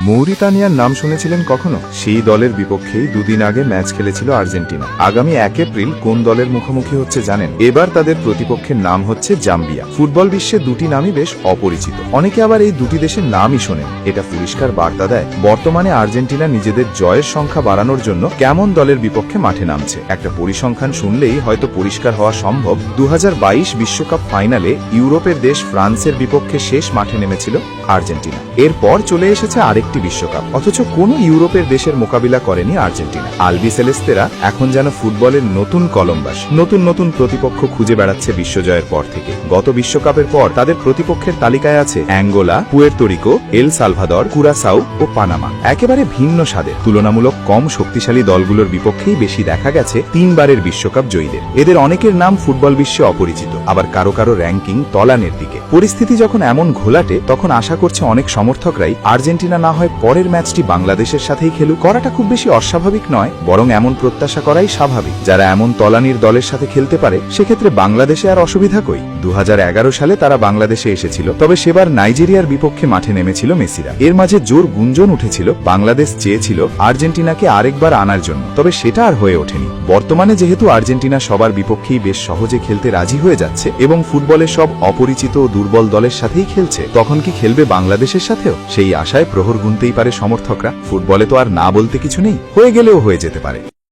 মৌরিতানিয়ার নাম শুনেছিলেন কখনো? সেই দলের বিপক্ষেই দুদিন আগে ম্যাচ খেলেছিল আর্জেন্টিনা। আগামী 1 এপ্রিল কোন দলের মুখোমুখি হচ্ছে জানেন? এবার তাদের প্রতিপক্ষের নাম হচ্ছে জাম্বিয়া। ফুটবল বিশ্বে দুটি নামই বেশ অপরিচিত, অনেকে আবার এই দুটি দেশের নামই শোনেন। এটা পরিষ্কার বার্তা দেয় বর্তমানে আর্জেন্টিনা নিজেদের জয়ের সংখ্যা বাড়ানোর জন্য কেমন দলের বিপক্ষে মাঠে নামছে। একটা পরিসংখ্যান শুনলেই হয়তো পরিষ্কার হওয়া সম্ভব। 2022 বিশ্বকাপ ফাইনালে ইউরোপের দেশ ফ্রান্সের বিপক্ষে শেষ মাঠে নেমেছিল আর্জেন্টিনা। এরপর চলে এসেছে আরেকটি বিশ্বকাপ, অথচ কোন ইউরোপের দেশের মোকাবিলা করেনি আর্জেন্টিনা। আলবিসেলেস্তেরা এখন যেন ফুটবলের নতুন কলম্বাস, নতুন নতুন প্রতিপক্ষ খুঁজে বেড়াচ্ছে বিশ্বজয়ের পর থেকে। গত বিশ্বকাপের পর তাদের প্রতিপক্ষের তালিকায় আছে Angola, Puerto Rico, El Salvador, Curacao ও পানামা। একেবারে ভিন্ন স্বাদের, তুলনামূলক কম শক্তিশালী দলগুলোর বিপক্ষেই বেশি দেখা গেছে 3 বারের বিশ্বকাপ জয়ীদের। এদের অনেকের নাম ফুটবল বিশ্বে অপরিচিত, আবার কারো কারো র্যাঙ্কিং তলানের দিকে। পরিস্থিতি যখন এমন ঘোলাটে, তখন আশা করছে অনেক সমর্থকরাই আর্জেন্টিনা না হয় পরের ম্যাচটি বাংলাদেশের সাথেই খেলুক। করাটা খুব বেশি অস্বাভাবিক নয়, বরং এমন প্রত্যাশা করাই স্বাভাবিক। যারা এমন তলানির দলের সাথে খেলতে পারে, সেক্ষেত্রে বাংলাদেশে আর অসুবিধা কই? 2011 সালে তারা বাংলাদেশে এসেছিল, তবে সেবার নাইজেরিয়ার বিপক্ষে মাঠে নেমেছিল মেসিরা। এর মাঝে জোর গুঞ্জন উঠেছিল, বাংলাদেশ চেয়েছিল আর্জেন্টিনাকে আরেকবার আনার জন্য, তবে সেটা আর হয়ে ওঠেনি। বর্তমানে যেহেতু আর্জেন্টিনা সবার বিপক্ষেই বেশ সহজে খেলতে রাজি হয়ে যাচ্ছে এবং ফুটবলের সব অপরিচিত ও দুর্বল দলের সাথেই খেলছে, তখন কি খেলবে বাংলাদেশের সাথেও? সেই আশায় প্রহর গুনতেই পারে সমর্থকরা। ফুটবলে তো আর না বলতে কিছু নেই, হয়ে গেলেও হয়ে যেতে পারে।